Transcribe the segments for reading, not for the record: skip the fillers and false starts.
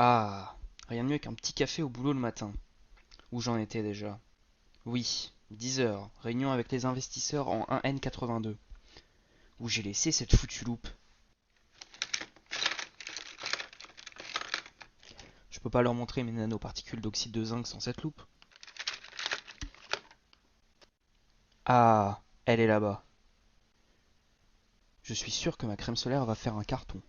Ah, rien de mieux qu'un petit café au boulot le matin. Où j'en étais déjà? Oui, 10 heures, réunion avec les investisseurs en 1N82. Où j'ai laissé cette foutue loupe? Je peux pas leur montrer mes nanoparticules d'oxyde de zinc sans cette loupe. Ah, elle est là-bas. Je suis sûr que ma crème solaire va faire un carton.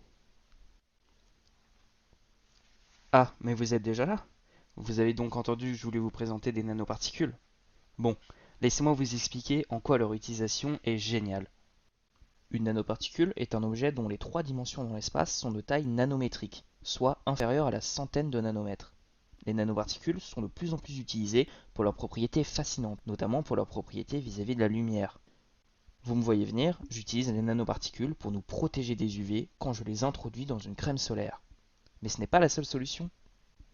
Ah, mais vous êtes déjà là? Vous avez donc entendu que je voulais vous présenter des nanoparticules. Bon, laissez-moi vous expliquer en quoi leur utilisation est géniale. Une nanoparticule est un objet dont les trois dimensions dans l'espace sont de taille nanométrique, soit inférieure à la centaine de nanomètres. Les nanoparticules sont de plus en plus utilisées pour leurs propriétés fascinantes, notamment pour leurs propriétés vis-à-vis de la lumière. Vous me voyez venir, j'utilise les nanoparticules pour nous protéger des UV quand je les introduis dans une crème solaire. Mais ce n'est pas la seule solution.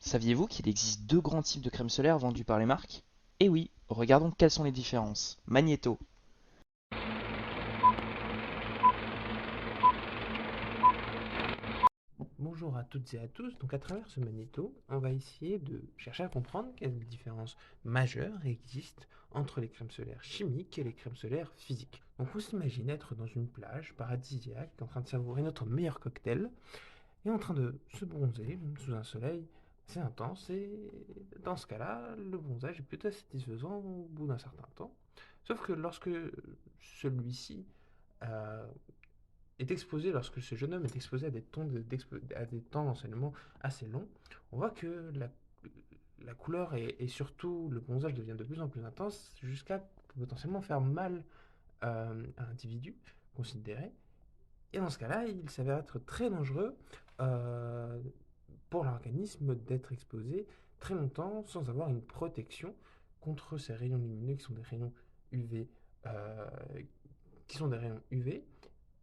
Saviez-vous qu'il existe deux grands types de crèmes solaires vendues par les marques? Eh oui, regardons quelles sont les différences. Magnéto. Bonjour à toutes et à tous. Donc à travers ce magnéto, on va essayer de chercher à comprendre quelles différences majeures existent entre les crèmes solaires chimiques et les crèmes solaires physiques. Donc on s'imagine être dans une plage paradisiaque, en train de savourer notre meilleur cocktail et en train de se bronzer sous un soleil assez intense. Et dans ce cas-là, le bronzage est plutôt satisfaisant au bout d'un certain temps. Sauf que lorsque celui-ci euh, est exposé, lorsque ce jeune homme est exposé à à des temps d'enseignement assez longs, on voit que la couleur et surtout le bronzage devient de plus en plus intense jusqu'à potentiellement faire mal à l'individu considéré. Et dans ce cas-là, il s'avère être très dangereux euh, pour l'organisme d'être exposé très longtemps sans avoir une protection contre ces rayons lumineux qui sont des rayons UV, euh,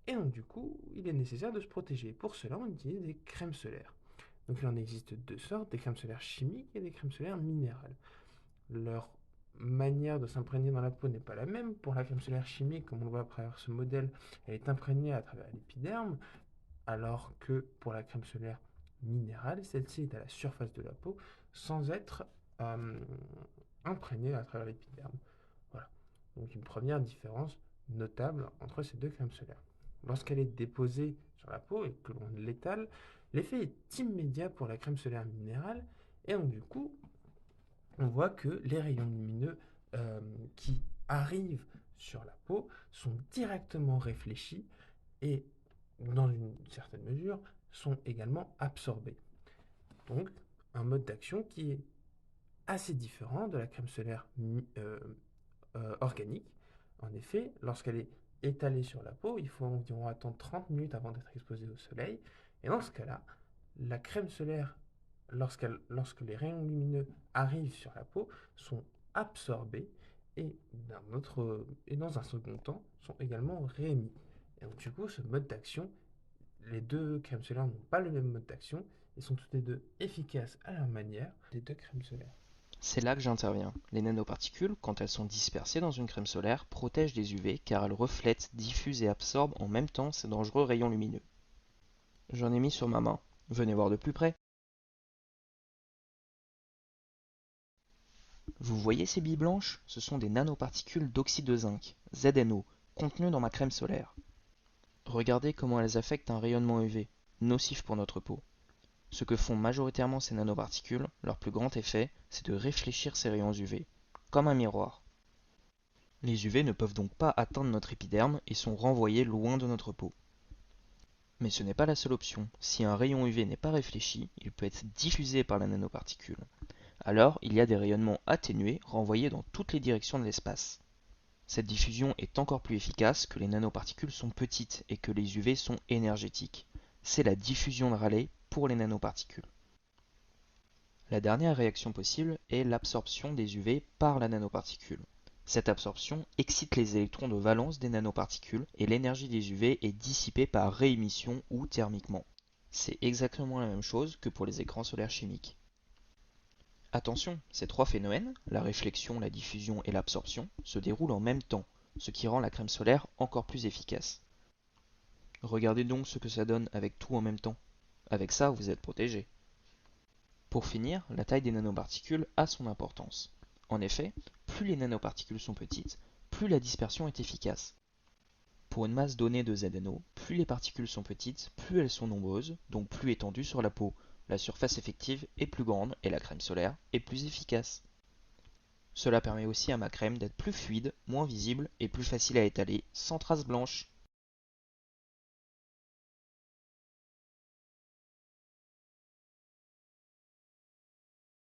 et donc, du coup, il est nécessaire de se protéger. Pour cela, on utilise des crèmes solaires. Donc, il en existe deux sortes, des crèmes solaires chimiques et des crèmes solaires minérales. Leur manière de s'imprégner dans la peau n'est pas la même. Pour la crème solaire chimique, comme on le voit à travers ce modèle, elle est imprégnée à travers l'épiderme, alors que pour la crème solaire minérale, celle-ci est à la surface de la peau sans être euh, imprégnée à travers l'épiderme. Voilà. Donc une première différence notable entre ces deux crèmes solaires. Lorsqu'elle est déposée sur la peau et que l'on l'étale, l'effet est immédiat pour la crème solaire minérale et donc du coup, on voit que les rayons lumineux euh, qui arrivent sur la peau sont directement réfléchis et dans une certaine mesure sont également absorbés. Donc un mode d'action qui est assez différent de la crème solaire organique. En effet, lorsqu'elle est étalée sur la peau, il faut environ attendre 30 minutes avant d'être exposée au soleil. Et dans ce cas-là, la crème solaire, lorsque les rayons lumineux arrivent sur la peau, sont absorbés et, et dans un second temps sont également réémis. Et donc du coup, ce mode d'action, les deux crèmes solaires n'ont pas le même mode d'action et sont toutes les deux efficaces à leur manière, les deux crèmes solaires. C'est là que j'interviens. Les nanoparticules, quand elles sont dispersées dans une crème solaire, protègent des UV car elles reflètent, diffusent et absorbent en même temps ces dangereux rayons lumineux. J'en ai mis sur ma main. Venez voir de plus près. Vous voyez ces billes blanches? Ce sont des nanoparticules d'oxyde de zinc, ZNO, contenues dans ma crème solaire. Regardez comment elles affectent un rayonnement UV, nocif pour notre peau. Ce que font majoritairement ces nanoparticules, leur plus grand effet, c'est de réfléchir ces rayons UV, comme un miroir. Les UV ne peuvent donc pas atteindre notre épiderme et sont renvoyés loin de notre peau. Mais ce n'est pas la seule option. Si un rayon UV n'est pas réfléchi, il peut être diffusé par la nanoparticule. Alors, il y a des rayonnements atténués renvoyés dans toutes les directions de l'espace. Cette diffusion est encore plus efficace que les nanoparticules sont petites et que les UV sont énergétiques. C'est la diffusion de Rayleigh pour les nanoparticules. La dernière réaction possible est l'absorption des UV par la nanoparticule. Cette absorption excite les électrons de valence des nanoparticules et l'énergie des UV est dissipée par réémission ou thermiquement. C'est exactement la même chose que pour les écrans solaires chimiques. Attention, ces trois phénomènes, la réflexion, la diffusion et l'absorption, se déroulent en même temps, ce qui rend la crème solaire encore plus efficace. Regardez donc ce que ça donne avec tout en même temps. Avec ça, vous êtes protégé. Pour finir, la taille des nanoparticules a son importance. En effet, plus les nanoparticules sont petites, plus la dispersion est efficace. Pour une masse donnée de ZNO, plus les particules sont petites, plus elles sont nombreuses, donc plus étendues sur la peau. La surface effective est plus grande et la crème solaire est plus efficace. Cela permet aussi à ma crème d'être plus fluide, moins visible et plus facile à étaler sans traces blanches.